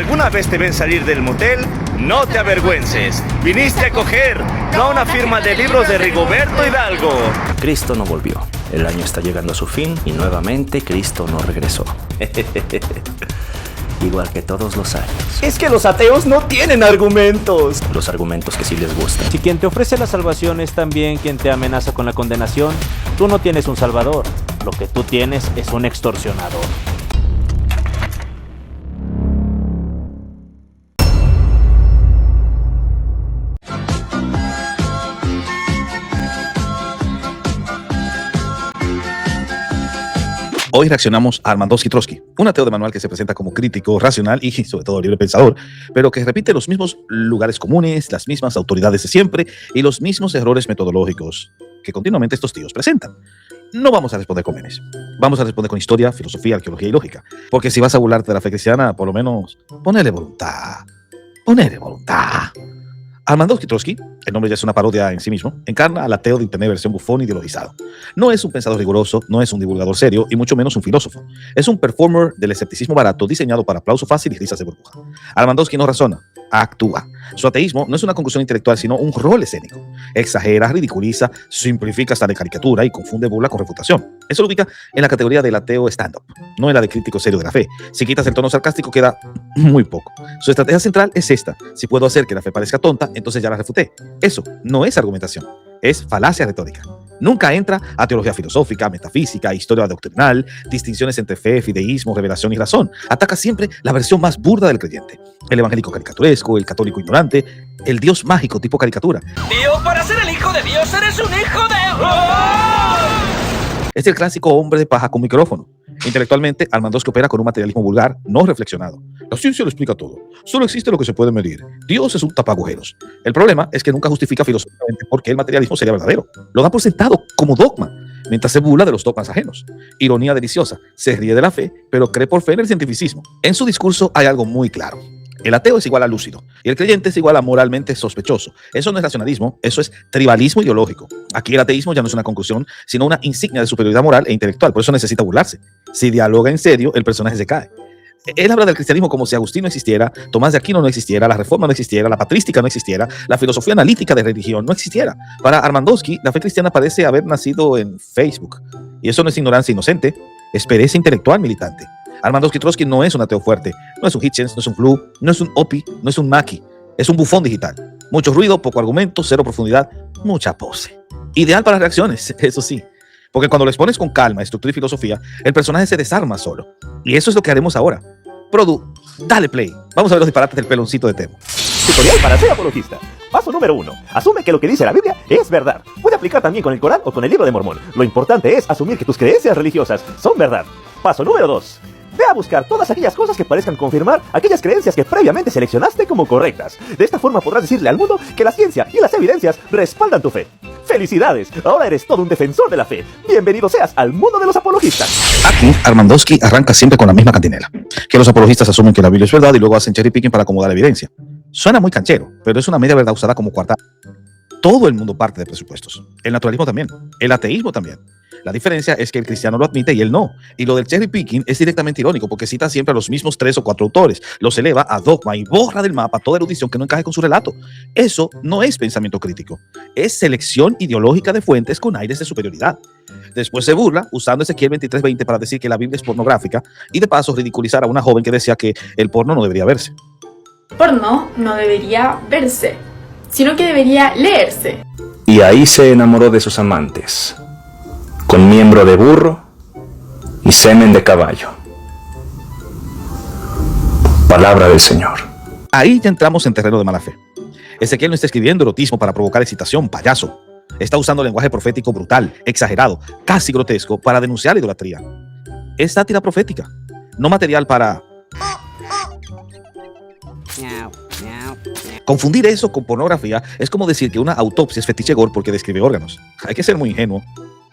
alguna vez te ven salir del motel, no te avergüences. Viniste a coger, no a una firma de libros de Rigoberto Hidalgo. Cristo no volvió. El año está llegando a su fin y nuevamente Cristo no regresó. Igual que todos los años. Es que los ateos no tienen argumentos. Los argumentos que sí les gustan. Si quien te ofrece la salvación es también quien te amenaza con la condenación, tú no tienes un salvador. Lo que tú tienes es un extorsionador. Hoy reaccionamos a Armandowski Trotsky, un ateo de manual que se presenta como crítico, racional y sobre todo libre pensador, pero que repite los mismos lugares comunes, las mismas autoridades de siempre y los mismos errores metodológicos que continuamente estos tíos presentan. No vamos a responder con memes, vamos a responder con historia, filosofía, arqueología y lógica, porque si vas a burlarte de la fe cristiana, por lo menos ponele voluntad, ponele voluntad. Armandowski Trotsky, el nombre ya es una parodia en sí mismo, encarna al ateo de internet versión bufón ideologizado. No es un pensador riguroso, no es un divulgador serio y mucho menos un filósofo. Es un performer del escepticismo barato diseñado para aplauso fácil y risas de burbuja. Armandowski no razona, actúa. Su ateísmo no es una conclusión intelectual, sino un rol escénico. Exagera, ridiculiza, simplifica hasta de caricatura y confunde burla con refutación. Eso lo ubica en la categoría del ateo stand-up, no en la de crítico serio de la fe. Si quitas el tono sarcástico queda muy poco. Su estrategia central es esta: si puedo hacer que la fe parezca tonta, entonces ya la refuté. Eso no es argumentación, es falacia retórica. Nunca entra a teología filosófica, metafísica, historia doctrinal, distinciones entre fe, fideísmo, revelación y razón. Ataca siempre la versión más burda del creyente. El evangélico caricaturesco, el católico ignorante, el Dios mágico tipo caricatura. Tío, para ser el hijo de Dios eres un hijo de... Es el clásico hombre de paja con micrófono. Intelectualmente, Armandowski opera con un materialismo vulgar, no reflexionado. La ciencia lo explica todo. Solo existe lo que se puede medir. Dios es un tapagujeros. El problema es que nunca justifica filosóficamente por qué el materialismo sería verdadero. Lo da por sentado como dogma, mientras se burla de los dogmas ajenos. Ironía deliciosa. Se ríe de la fe, pero cree por fe en el cientificismo. En su discurso hay algo muy claro. El ateo es igual a lúcido y el creyente es igual a moralmente sospechoso. Eso no es racionalismo, eso es tribalismo ideológico. Aquí el ateísmo ya no es una conclusión, sino una insignia de superioridad moral e intelectual. Por eso necesita burlarse. Si dialoga en serio, el personaje se cae. Él habla del cristianismo como si Agustín no existiera, Tomás de Aquino no existiera, la reforma no existiera, la patrística no existiera, la filosofía analítica de religión no existiera. Para Armandowski, la fe cristiana parece haber nacido en Facebook. Y eso no es ignorancia inocente, es pereza intelectual militante. Armandowski Trotsky no es un ateo fuerte, no es un Hitchens, no es un Flu, no es un Opi, no es un Maki, es un bufón digital. Mucho ruido, poco argumento, cero profundidad, mucha pose. Ideal para reacciones, eso sí. Porque cuando lo expones con calma, estructura y filosofía, el personaje se desarma solo. Y eso es lo que haremos ahora. Produ, dale play. Vamos a ver los disparates del peloncito de Temo. Tutorial para ser apologista. Paso número 1. Asume que lo que dice la Biblia es verdad. Puede aplicar también con el Corán o con el Libro de Mormón. Lo importante es asumir que tus creencias religiosas son verdad. Paso número 2. Ve a buscar todas aquellas cosas que parezcan confirmar aquellas creencias que previamente seleccionaste como correctas. De esta forma podrás decirle al mundo que la ciencia y las evidencias respaldan tu fe. ¡Felicidades! Ahora eres todo un defensor de la fe. Bienvenido seas al mundo de los apologistas. Aquí, Armandowski arranca siempre con la misma cantinela. Que los apologistas asumen que la Biblia es verdad y luego hacen cherry picking para acomodar la evidencia. Suena muy canchero, pero es una media verdad usada como coartada. Todo el mundo parte de presupuestos. El naturalismo también. El ateísmo también. La diferencia es que el cristiano lo admite y él no. Y lo del cherry picking es directamente irónico porque cita siempre a los mismos 3 o 4 autores, los eleva a dogma y borra del mapa toda erudición que no encaje con su relato. Eso no es pensamiento crítico, es selección ideológica de fuentes con aires de superioridad. Después se burla usando Ezequiel 23:20 para decir que la Biblia es pornográfica y de paso ridiculizar a una joven que decía que el porno no debería verse. Porno no debería verse, sino que debería leerse. Y ahí se enamoró de sus amantes, con miembro de burro y semen de caballo. Palabra del Señor. Ahí ya entramos en terreno de mala fe. Ezequiel no está escribiendo erotismo para provocar excitación, payaso. Está usando lenguaje profético brutal, exagerado, casi grotesco para denunciar la idolatría. Es sátira profética, no material para... Confundir eso con pornografía es como decir que una autopsia es fetiche gore porque describe órganos. Hay que ser muy ingenuo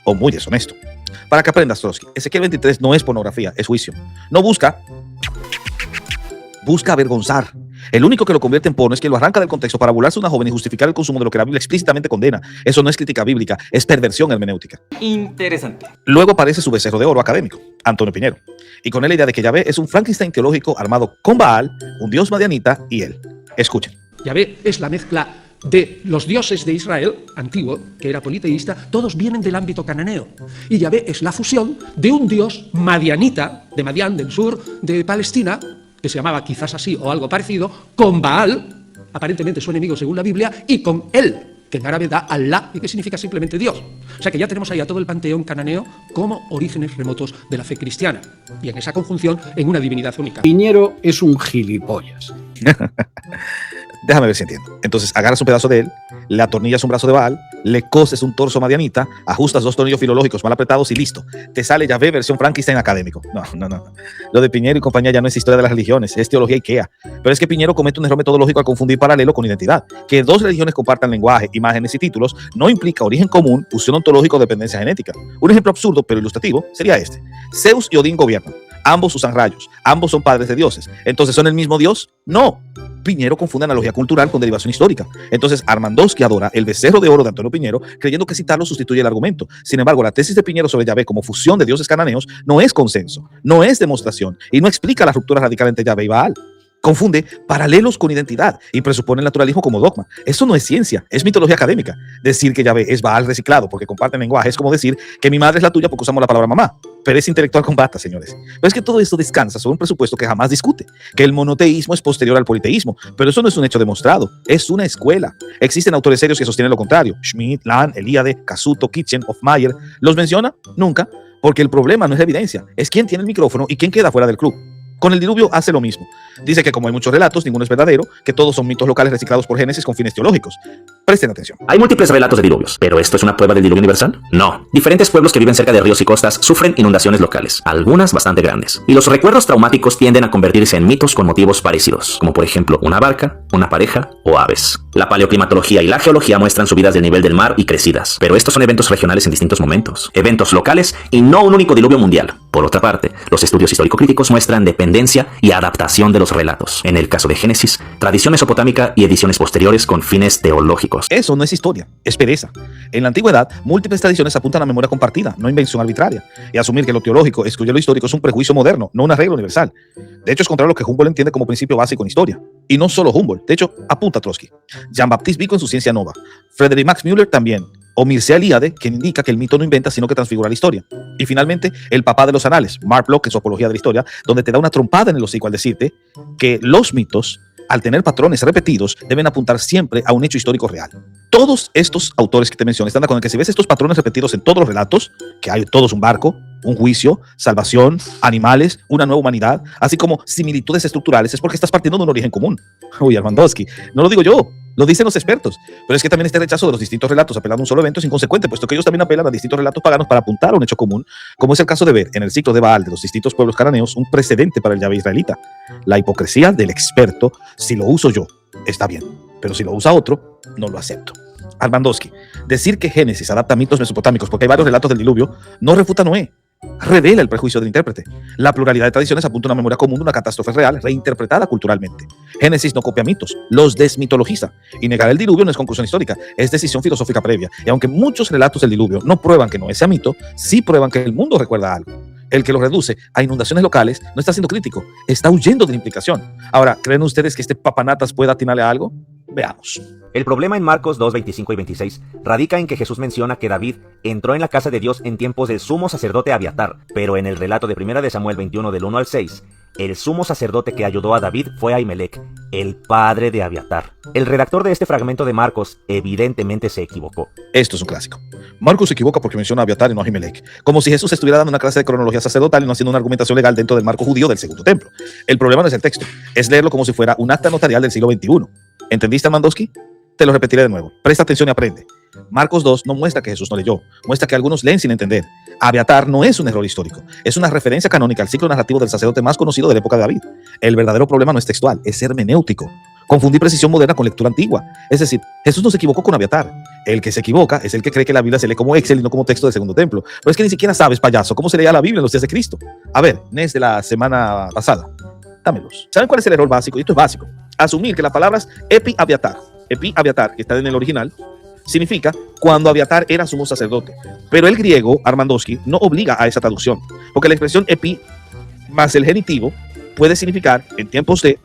o muy deshonesto. Para que aprendas, Trotsky, Ezequiel 23 no es pornografía, es juicio. No busca avergonzar. El único que lo convierte en porno es quien lo arranca del contexto para burlarse de una joven y justificar el consumo de lo que la Biblia explícitamente condena. Eso no es crítica bíblica, es perversión hermenéutica. Interesante. Luego aparece su becerro de oro académico, Antonio Piñero, y con él la idea de que Yahvé es un Frankenstein teológico armado con Baal, un dios madianita y él. Escuchen. Yahvé es la mezcla de los dioses de Israel, antiguo, que era politeísta, todos vienen del ámbito cananeo. Y Yahvé es la fusión de un dios madianita, de Madián, del sur de Palestina, que se llamaba quizás así o algo parecido, con Baal, aparentemente su enemigo según la Biblia, y con él, que en árabe da Allah y que significa simplemente Dios. O sea que ya tenemos ahí a todo el panteón cananeo como orígenes remotos de la fe cristiana. Y en esa conjunción, en una divinidad única. Piñero es un gilipollas. Déjame ver si entiendo. Entonces agarras un pedazo de él, le atornillas un brazo de Baal, le coses un torso madianita, ajustas 2 tornillos filológicos mal apretados y listo. Te sale Yahvé versión Frankenstein académico. No. Lo de Piñero y compañía ya no es historia de las religiones, es teología Ikea. Pero es que Piñero comete un error metodológico al confundir paralelo con identidad. Que 2 religiones compartan lenguaje, imágenes y títulos no implica origen común, fusión ontológica o dependencia genética. Un ejemplo absurdo pero ilustrativo sería este. Zeus y Odín gobiernan. Ambos usan rayos, ambos son padres de dioses. ¿Entonces son el mismo dios? No. Piñero confunde analogía cultural con derivación histórica. Entonces Armandowski adora el becerro de oro de Antonio Piñero, creyendo que citarlo sustituye el argumento. Sin embargo, la tesis de Piñero sobre Yahvé como fusión de dioses cananeos no es consenso, no es demostración y no explica la ruptura radical entre Yahvé y Baal. Confunde paralelos con identidad y presupone el naturalismo como dogma. Eso no es ciencia, es mitología académica. Decir que Yahvé es Baal reciclado porque comparten lenguaje es como decir que mi madre es la tuya porque usamos la palabra mamá. Pero es intelectual con bata, señores. Pero es que todo esto descansa sobre un presupuesto que jamás discute, que el monoteísmo es posterior al politeísmo, pero eso no es un hecho demostrado, es una escuela. Existen autores serios que sostienen lo contrario. Schmidt, Lahn, Eliade, Casuto, Kitchen, Hofmeier. ¿Los menciona? Nunca, porque el problema no es la evidencia, es quién tiene el micrófono y quién queda fuera del club. Con el diluvio hace lo mismo. Dice que como hay muchos relatos, ninguno es verdadero, que todos son mitos locales reciclados por Génesis con fines teológicos. Presten atención. Hay múltiples relatos de diluvios, ¿pero esto es una prueba del diluvio universal? No. Diferentes pueblos que viven cerca de ríos y costas sufren inundaciones locales, algunas bastante grandes. Y los recuerdos traumáticos tienden a convertirse en mitos con motivos parecidos, como por ejemplo una barca, una pareja o aves. La paleoclimatología y la geología muestran subidas del nivel del mar y crecidas, pero estos son eventos regionales en distintos momentos, eventos locales y no un único diluvio mundial. Por otra parte, los estudios histórico-críticos muestran dependencia y adaptación de los relatos. En el caso de Génesis, tradición mesopotámica y ediciones posteriores con fines teológicos. Eso no es historia, es pereza. En la antigüedad, múltiples tradiciones apuntan a memoria compartida, no invención arbitraria. Y asumir que lo teológico excluye lo histórico es un prejuicio moderno, no una regla universal. De hecho, es contrario a lo que Humboldt entiende como principio básico en historia. Y no solo Humboldt, de hecho, apunta Trotsky. Jean-Baptiste Vico en su Ciencia Nova. Frederick Max Müller también. O Mircea Eliade, quien indica que el mito no inventa, sino que transfigura la historia. Y finalmente, el papá de los anales, Mark Bloch, en su Apología de la Historia, donde te da una trompada en el hocico al decirte que los mitos, al tener patrones repetidos, deben apuntar siempre a un hecho histórico real. Todos estos autores que te mencioné están de acuerdo en que si ves estos patrones repetidos en todos los relatos, que hay todos un barco, un juicio, salvación, animales, una nueva humanidad, así como similitudes estructurales, es porque estás partiendo de un origen común. Uy, Armandowski, no lo digo yo, lo dicen los expertos. Pero es que también este rechazo de los distintos relatos apelando a un solo evento es inconsecuente, puesto que ellos también apelan a distintos relatos paganos para apuntar a un hecho común, como es el caso de ver en el ciclo de Baal de los distintos pueblos cananeos un precedente para el Yahvé israelita. La hipocresía del experto, si lo uso yo, está bien, pero si lo usa otro, no lo acepto. Armandowski, decir que Génesis adapta mitos mesopotámicos porque hay varios relatos del diluvio no refuta a Noé, revela el prejuicio del intérprete. La pluralidad de tradiciones apunta a una memoria común de una catástrofe real reinterpretada culturalmente. Génesis no copia mitos, los desmitologiza. Y negar el diluvio no es conclusión histórica, es decisión filosófica previa. Y aunque muchos relatos del diluvio no prueban que Noé sea mito, sí prueban que el mundo recuerda algo. El que lo reduce a inundaciones locales no está siendo crítico, está huyendo de la implicación. Ahora, ¿creen ustedes que este papanatas pueda atinarle a algo? Veamos. El problema en Marcos 2, 25 y 26 radica en que Jesús menciona que David entró en la casa de Dios en tiempos del sumo sacerdote Abiatar, pero en el relato de 1 de Samuel 21 del 1 al 6, el sumo sacerdote que ayudó a David fue Ahimelech, el padre de Abiatar. El redactor de este fragmento de Marcos evidentemente se equivocó. Esto es un clásico. Marcos se equivoca porque menciona a Abiatar y no a Ahimelech, como si Jesús estuviera dando una clase de cronología sacerdotal y no haciendo una argumentación legal dentro del marco judío del segundo templo. El problema no es el texto, es leerlo como si fuera un acta notarial del siglo XXI. ¿Entendiste, Armandowski? Te lo repetiré de nuevo. Presta atención y aprende. Marcos 2 no muestra que Jesús no leyó, muestra que algunos leen sin entender. Abiatar no es un error histórico, es una referencia canónica al ciclo narrativo del sacerdote más conocido de la época de David. El verdadero problema no es textual, es hermenéutico. Confundir precisión moderna con lectura antigua. Es decir, Jesús no se equivocó con Abiatar. El que se equivoca es el que cree que la Biblia se lee como Excel y no como texto del segundo templo. Pero es que ni siquiera sabes, payaso, cómo se leía la Biblia en los días de Cristo. A ver, Nes de la semana pasada. Dámelos. ¿Saben cuál es el error básico? Y esto es básico. asumir que las palabras epi Abiatar, que está en el original, significa cuando Abiatar era sumo sacerdote. Pero el griego, Armandowski, no obliga a esa traducción, porque la expresión epi más el genitivo puede significar en tiempos de,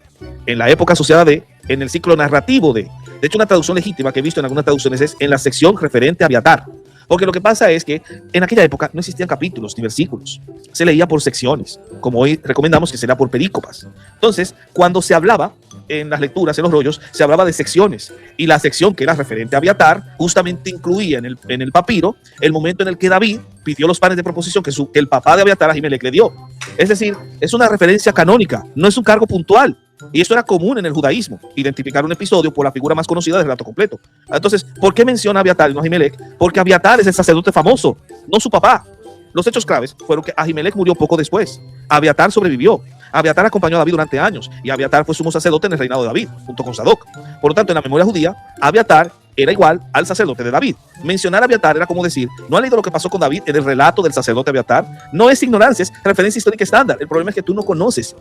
en la época asociada de, en el ciclo narrativo de. De hecho, una traducción legítima que he visto en algunas traducciones es en la sección referente a Abiatar. Porque lo que pasa es que en aquella época no existían capítulos ni versículos. Se leía por secciones, como hoy recomendamos que se lea por perícopas. Entonces, cuando se hablaba en las lecturas, en los rollos, se hablaba de secciones. Y la sección que era referente a Abiatar justamente incluía en el papiro el momento en el que David pidió los panes de proposición que el papá de Abiatar, Ahimelech, le dio. Es decir, es una referencia canónica, no es un cargo puntual. Y esto era común en el judaísmo, identificar un episodio por la figura más conocida del relato completo. Entonces, ¿por qué menciona a Abiatar y no a Ahimelech? Porque Abiatar es el sacerdote famoso, no su papá. Los hechos claves fueron que Ahimelech murió poco después. Abiatar sobrevivió. Abiatar acompañó a David durante años y Abiatar fue sumo sacerdote en el reinado de David, junto con Sadoc. Por lo tanto, en la memoria judía, Abiatar era igual al sacerdote de David. Mencionar a Abiatar era como decir, ¿no han leído lo que pasó con David en el relato del sacerdote Abiatar? No es ignorancia, es referencia histórica estándar. El problema es que tú no conoces.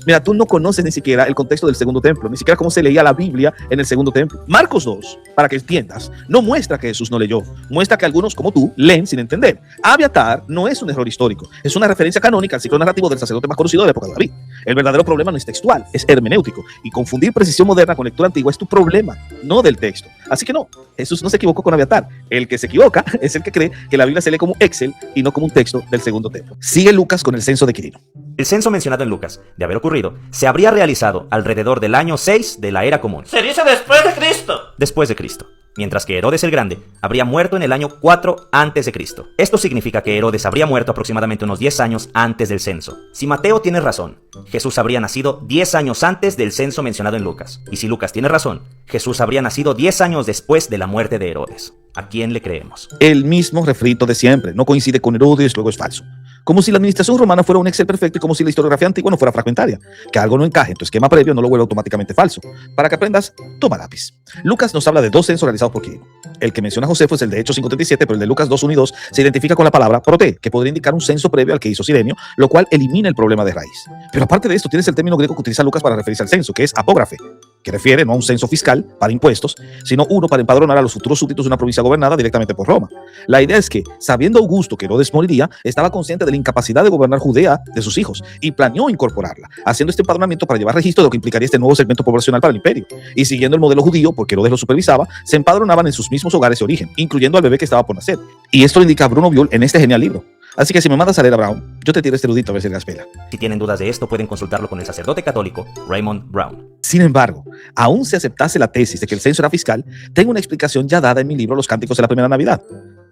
Mira, tú no conoces ni siquiera el contexto del segundo templo, ni siquiera cómo se leía la Biblia en el segundo templo. Marcos 2, para que entiendas, no muestra que Jesús no leyó, muestra que algunos como tú leen sin entender. Abiatar no es un error histórico, es una referencia canónica al ciclo narrativo del sacerdote más conocido de la época de David. El verdadero problema no es textual, es hermenéutico, y confundir precisión moderna con lectura antigua es tu problema, no del texto. Así que no, Jesús no se equivocó con Abiatar. El que se equivoca es el que cree que la Biblia se lee como Excel y no como un texto del segundo templo. Sigue Lucas con el censo de Quirino. El censo mencionado en Lucas, de haber ocurrido, se habría realizado alrededor del año 6 de la era común. Se dice después de Cristo. Después de Cristo. Mientras que Herodes el Grande habría muerto en el año 4 antes de Cristo. Esto significa que Herodes habría muerto aproximadamente unos 10 años antes del censo. Si Mateo tiene razón, Jesús habría nacido 10 años antes del censo mencionado en Lucas. Y si Lucas tiene razón, Jesús habría nacido 10 años después de la muerte de Herodes. ¿A quién le creemos? El mismo refrito de siempre, no coincide con Herodes, luego es falso. Como si la administración romana fuera un Excel perfecto y como si la historiografía antigua no fuera fragmentaria. Que algo no encaje en tu esquema previo no lo vuelve automáticamente falso. Para que aprendas, toma lápiz. Lucas nos habla de dos censos realizados por Quirino. El que menciona Josefo es el de Hechos 5:37, pero el de Lucas 2:1 y 2 se identifica con la palabra proté, que podría indicar un censo previo al que hizo Cirenio, lo cual elimina el problema de raíz. Pero aparte de esto, tienes el término griego que utiliza Lucas para referirse al censo, que es apógrafe, que refiere no a un censo fiscal para impuestos, sino uno para empadronar a los futuros súbditos de una provincia gobernada directamente por Roma. La idea es que, sabiendo Augusto que Herodes moriría, estaba consciente de la incapacidad de gobernar Judea de sus hijos y planeó incorporarla, haciendo este empadronamiento para llevar registro de lo que implicaría este nuevo segmento poblacional para el imperio. Y siguiendo el modelo judío, porque Herodes lo supervisaba, se empadronaban en sus mismos hogares de origen, incluyendo al bebé que estaba por nacer. Y esto lo indica Bruno Buell en este genial libro. Así que si me mandas a leer a Brown, yo te tiro este erudito a ver si le das pela. Si tienen dudas de esto, pueden consultarlo con el sacerdote católico Raymond Brown. Sin embargo, aún si aceptase la tesis de que el censo era fiscal, tengo una explicación ya dada en mi libro Los Cánticos de la Primera Navidad.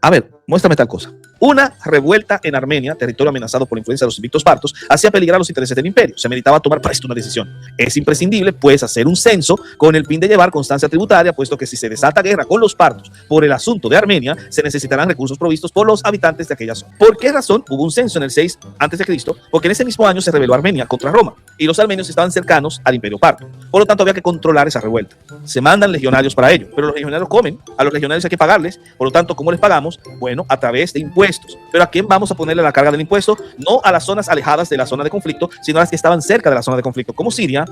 A ver, muéstrame tal cosa. Una revuelta en Armenia, territorio amenazado por la influencia de los invictos partos, hacía peligrar los intereses del imperio. Se meritaba tomar presto una decisión. Es imprescindible, pues, hacer un censo con el fin de llevar constancia tributaria, puesto que si se desata guerra con los partos por el asunto de Armenia, se necesitarán recursos provistos por los habitantes de aquella zona. ¿Por qué razón hubo un censo en el 6 a.C.? Porque en ese mismo año se rebeló Armenia contra Roma y los armenios estaban cercanos al imperio parto. Por lo tanto, había que controlar esa revuelta. Se mandan legionarios para ello, pero los legionarios comen, a los legionarios hay que pagarles. Por lo tanto, ¿cómo les pagamos? Bueno, a través de impuestos. ¿Pero a quién vamos a ponerle la carga del impuesto? No a las zonas alejadas de la zona de conflicto, sino a las que estaban cerca de la zona de conflicto, como Siria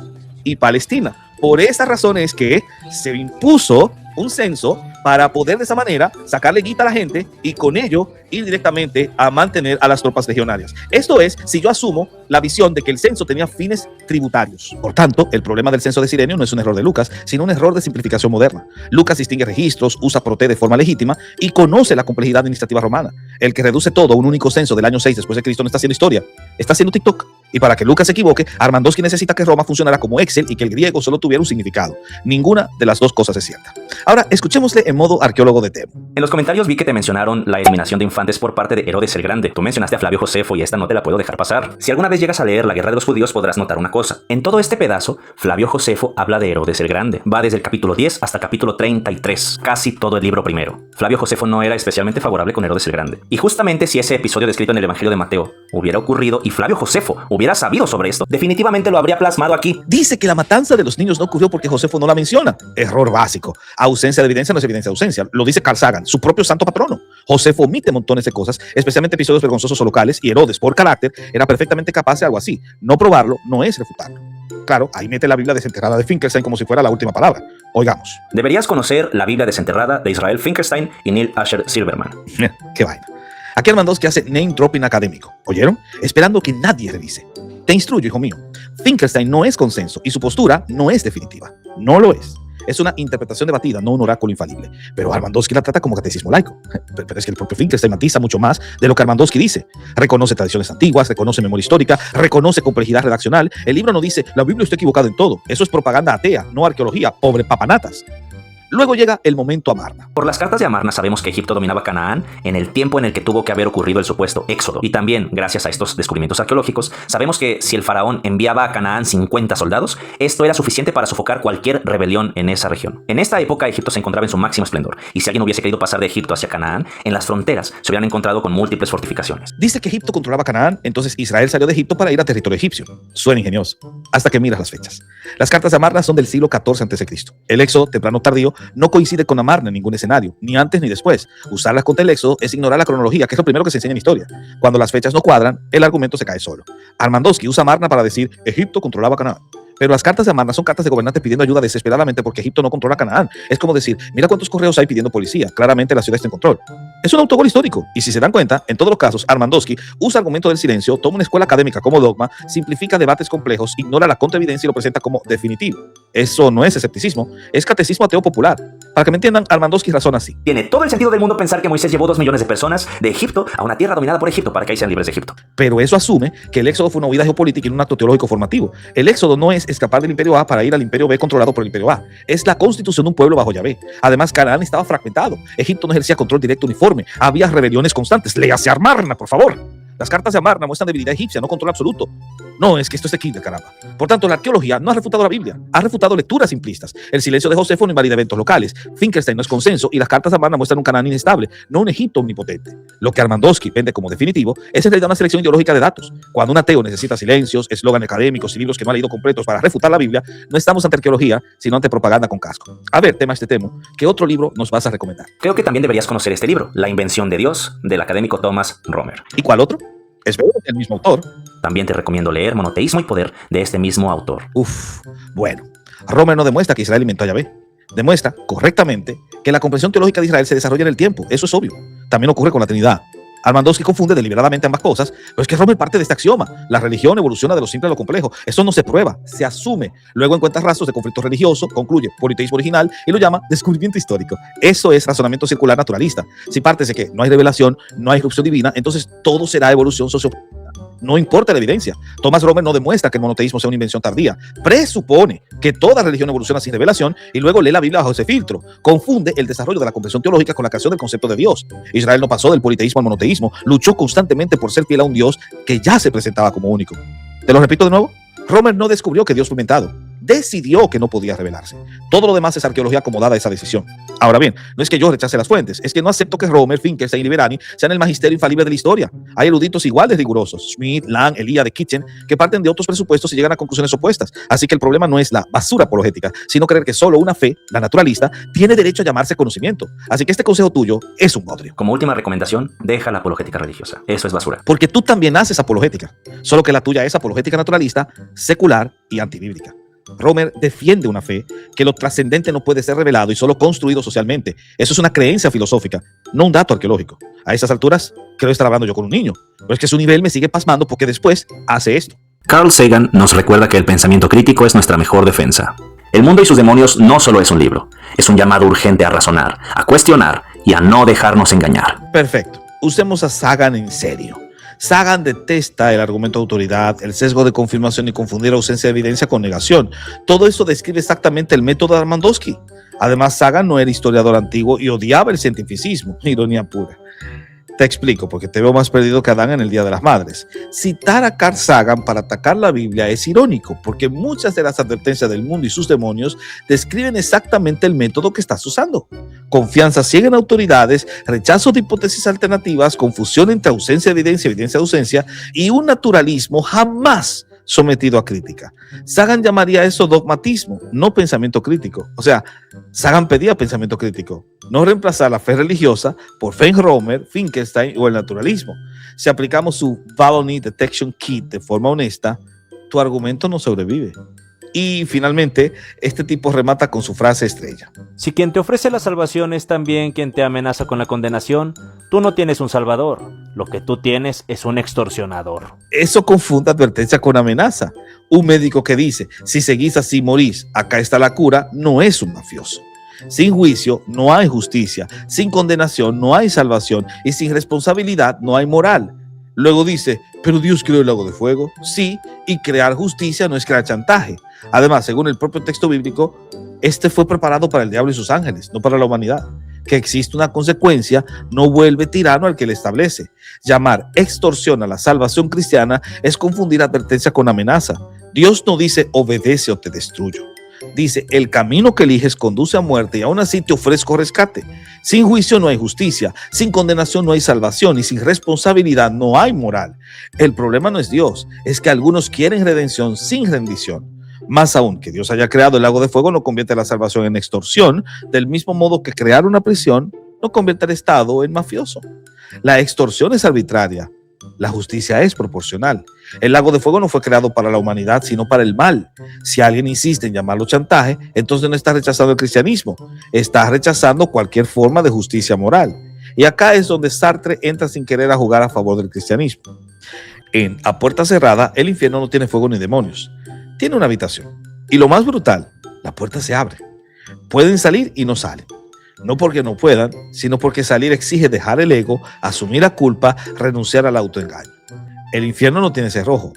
y Palestina. Por esa razón es que se impuso un censo para poder de esa manera sacarle guita a la gente y con ello ir directamente a mantener a las tropas legionarias. Esto es, si yo asumo la visión de que el censo tenía fines tributarios. Por tanto, el problema del censo de Cirenio no es un error de Lucas, sino un error de simplificación moderna. Lucas distingue registros, usa proté de forma legítima y conoce la complejidad administrativa romana. El que reduce todo a un único censo del año 6 después de Cristo no está haciendo historia, está haciendo TikTok. Y para que Lucas se equivoque, Armandowski necesita que Roma funcionara como Excel y que el griego solo tuviera un significado. Ninguna de las dos cosas es cierta. Ahora, escuchémosle en modo arqueólogo de Temo. En los comentarios vi que te mencionaron la eliminación de infantes por parte de Herodes el Grande. Tú mencionaste a Flavio Josefo y esta no te la puedo dejar pasar. Si alguna vez llegas a leer La Guerra de los Judíos podrás notar una cosa. En todo este pedazo, Flavio Josefo habla de Herodes el Grande. Va desde el capítulo 10 hasta el capítulo 33, casi todo el libro primero. Flavio Josefo no era especialmente favorable con Herodes el Grande. Y justamente si ese episodio descrito en el Evangelio de Mateo hubiera ocurrido y Flavio Josefo hubiera sabido sobre esto, definitivamente lo habría plasmado aquí. Dice que la matanza de los niños no ocurrió porque Josefo no la menciona. Error básico. Ausencia de evidencia no es evidencia de ausencia. Lo dice Carl Sagan, su propio santo patrono. Josefo omite montones de cosas, especialmente episodios vergonzosos o locales, y Herodes, por carácter, era perfectamente capaz de algo así. No probarlo no es refutarlo. Claro, ahí mete la Biblia desenterrada de Finkelstein como si fuera la última palabra. Oigamos. Deberías conocer la Biblia desenterrada de Israel Finkelstein y Neil Asher Silverman. Qué vaina. Aquí Armandowski hace name dropping académico. ¿Oyeron? Esperando que nadie revise. Te instruyo, hijo mío. Finkelstein no es consenso y su postura no es definitiva. No lo es. Es una interpretación debatida, no un oráculo infalible. Pero Armandowski la trata como catecismo laico. Pero es que el propio Finkelstein matiza mucho más de lo que Armandowski dice. Reconoce tradiciones antiguas, reconoce memoria histórica, reconoce complejidad redaccional. El libro no dice, la Biblia está equivocada en todo. Eso es propaganda atea, no arqueología, pobre papanatas. Luego llega el momento Amarna. Por las cartas de Amarna sabemos que Egipto dominaba Canaán en el tiempo en el que tuvo que haber ocurrido el supuesto éxodo. Y también, gracias a estos descubrimientos arqueológicos, sabemos que si el faraón enviaba a Canaán 50 soldados, esto era suficiente para sofocar cualquier rebelión en esa región. En esta época Egipto se encontraba en su máximo esplendor, y si alguien hubiese querido pasar de Egipto hacia Canaán, en las fronteras se hubieran encontrado con múltiples fortificaciones. Dice que Egipto controlaba Canaán, entonces Israel salió de Egipto para ir a territorio egipcio. Suena ingenioso, hasta que miras las fechas. Las cartas de Amarna son del siglo XIV a.C. El éxodo temprano tardío no coincide con Amarna en ningún escenario, ni antes ni después. Usarlas contra el éxodo es ignorar la cronología, que es lo primero que se enseña en historia. Cuando las fechas no cuadran, el argumento se cae solo. Armandowski usa Amarna para decir Egipto controlaba Canaán. Pero las cartas de Amarna son cartas de gobernantes pidiendo ayuda desesperadamente porque Egipto no controla Canaán. Es como decir, mira cuántos correos hay pidiendo policía. Claramente la ciudad está en control. Es un autogol histórico. Y si se dan cuenta, en todos los casos, Armandowski usa argumento del silencio, toma una escuela académica como dogma, simplifica debates complejos, ignora la contraevidencia y lo presenta como definitivo. Eso no es escepticismo, es catecismo ateo popular. Para que me entiendan, Armandowski razona así. Tiene todo el sentido del mundo pensar que Moisés llevó 2 millones de personas de Egipto a una tierra dominada por Egipto para que ahí sean libres de Egipto. Pero eso asume que el éxodo fue una huida geopolítica y no un acto teológico formativo. El éxodo no es escapar del imperio A para ir al imperio B controlado por el imperio A. Es la constitución de un pueblo bajo Yahvé. Además, Canaán estaba fragmentado. Egipto no ejercía control directo uniforme. Había rebeliones constantes. Léase Amarna, por favor. Las cartas de Amarna muestran debilidad egipcia, no control absoluto. No, es que esto es de Kindle, caramba. Por tanto, la arqueología no ha refutado la Biblia, ha refutado lecturas simplistas. El silencio de Josefo no invalida eventos locales. Finkelstein no es consenso y las cartas de Amarna muestran un Canaán inestable, no un Egipto omnipotente. Lo que Armandowski vende como definitivo es en realidad una selección ideológica de datos. Cuando un ateo necesita silencios, eslóganes académicos y libros que no ha leído completos para refutar la Biblia, no estamos ante arqueología, sino ante propaganda con casco. A ver, tema este tema, ¿qué otro libro nos vas a recomendar? Creo que también deberías conocer este libro, La invención de Dios, del académico Thomas Romer. ¿Y cuál otro? Es el mismo autor. También te recomiendo leer Monoteísmo y Poder de este mismo autor. Bueno, Romer no demuestra que Israel inventó a Yahvé. Demuestra correctamente que la comprensión teológica de Israel se desarrolla en el tiempo. Eso es obvio. También ocurre con la Trinidad. Armandowski confunde deliberadamente ambas cosas, pero es que Romer parte de este axioma. La religión evoluciona de lo simple a lo complejo. Eso no se prueba, se asume. Luego encuentra rastros de conflicto religioso, concluye politeísmo original y lo llama descubrimiento histórico. Eso es razonamiento circular naturalista. Si partes de que no hay revelación, no hay irrupción divina, entonces todo será evolución sociopolítica. No importa la evidencia. Thomas Romer no demuestra que el monoteísmo sea una invención tardía. Presupone que toda religión evoluciona sin revelación y luego lee la Biblia bajo ese filtro. Confunde el desarrollo de la comprensión teológica con la creación del concepto de Dios. Israel no pasó del politeísmo al monoteísmo. Luchó constantemente por ser fiel a un Dios que ya se presentaba como único. Te lo repito de nuevo. Romer no descubrió que Dios fue inventado. Decidió que no podía revelarse. Todo lo demás es arqueología acomodada a esa decisión. Ahora bien, no es que yo rechace las fuentes, es que no acepto que Romer, Finkelstein y Liberani sean el magisterio infalible de la historia. Hay eruditos igual de rigurosos, Schmidt, Lang, Elia, de Kitchen, que parten de otros presupuestos y llegan a conclusiones opuestas. Así que el problema no es la basura apologética, sino creer que solo una fe, la naturalista, tiene derecho a llamarse conocimiento. Así que este consejo tuyo es un bodrio. Como última recomendación, deja la apologética religiosa. Eso es basura. Porque tú también haces apologética, solo que la tuya es apologética naturalista, secular y antibíblica. Romer defiende una fe que lo trascendente no puede ser revelado y solo construido socialmente. Eso es una creencia filosófica, no un dato arqueológico. A esas alturas, creo estar hablando yo con un niño, pero es que su nivel me sigue pasmando porque después hace esto. Carl Sagan nos recuerda que el pensamiento crítico es nuestra mejor defensa. El mundo y sus demonios no solo es un libro, es un llamado urgente a razonar, a cuestionar y a no dejarnos engañar. Perfecto, usemos a Sagan en serio. Sagan detesta el argumento de autoridad, el sesgo de confirmación y confundir ausencia de evidencia con negación. Todo eso describe exactamente el método de Armandowski. Además, Sagan no era historiador antiguo y odiaba el cientificismo. Ironía pura. Te explico, porque te veo más perdido que Adán en el Día de las Madres. Citar a Carl Sagan para atacar la Biblia es irónico, porque muchas de las advertencias del mundo y sus demonios describen exactamente el método que estás usando. Confianza ciega en autoridades, rechazo de hipótesis alternativas, confusión entre ausencia de evidencia, evidencia de ausencia, y un naturalismo jamás sometido a crítica. Sagan llamaría eso dogmatismo, no pensamiento crítico. O sea, Sagan pedía pensamiento crítico, no reemplazar la fe religiosa por fe en Romer, Finkelstein o el naturalismo. Si aplicamos su Valony Detection Kit de forma honesta, tu argumento no sobrevive. Y finalmente, este tipo remata con su frase estrella. Si quien te ofrece la salvación es también quien te amenaza con la condenación, tú no tienes un salvador, lo que tú tienes es un extorsionador. Eso confunde advertencia con amenaza. Un médico que dice, si seguís así morís, acá está la cura, no es un mafioso. Sin juicio no hay justicia, sin condenación no hay salvación y sin responsabilidad no hay moral. Luego dice, pero Dios creó el lago de fuego. Sí, y crear justicia no es crear chantaje. Además, según el propio texto bíblico, este fue preparado para el diablo y sus ángeles, no para la humanidad. Que existe una consecuencia no vuelve tirano al que le establece. Llamar extorsión a la salvación cristiana es confundir advertencia con amenaza. Dios no dice obedece o te destruyo. Dice, el camino que eliges conduce a muerte y aún así te ofrezco rescate. Sin juicio no hay justicia, sin condenación no hay salvación y sin responsabilidad no hay moral. El problema no es Dios, es que algunos quieren redención sin rendición. Más aún, que Dios haya creado el lago de fuego no convierte la salvación en extorsión, del mismo modo que crear una prisión no convierte al Estado en mafioso. La extorsión es arbitraria, la justicia es proporcional. El lago de fuego no fue creado para la humanidad, sino para el mal. Si alguien insiste en llamarlo chantaje, entonces no está rechazando el cristianismo, está rechazando cualquier forma de justicia moral. Y acá es donde Sartre entra sin querer a jugar a favor del cristianismo. En A Puerta Cerrada, el infierno no tiene fuego ni demonios. Tiene una habitación. Y lo más brutal, la puerta se abre. Pueden salir y no salen. No porque no puedan, sino porque salir exige dejar el ego, asumir la culpa, renunciar al autoengaño. El infierno no tiene cerrojo,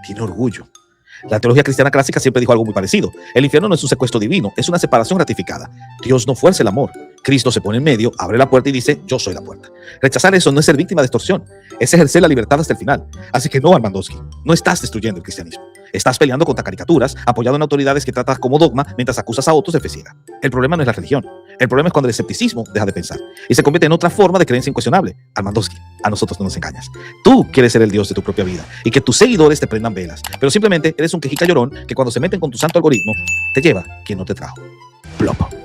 tiene orgullo. La teología cristiana clásica siempre dijo algo muy parecido. El infierno no es un secuestro divino, es una separación ratificada. Dios no fuerza el amor. Cristo se pone en medio, abre la puerta y dice, yo soy la puerta. Rechazar eso no es ser víctima de extorsión, es ejercer la libertad hasta el final. Así que no, Armandowski, no estás destruyendo el cristianismo. Estás peleando contra caricaturas, apoyado en autoridades que tratas como dogma mientras acusas a otros de fe ciega. El problema no es la religión. El problema es cuando el escepticismo deja de pensar y se convierte en otra forma de creencia incuestionable. Armandowski, a nosotros no nos engañas. Tú quieres ser el Dios de tu propia vida y que tus seguidores te prendan velas, pero simplemente eres un quejica llorón que cuando se meten con tu santo algoritmo, te lleva quien no te trajo. Plop.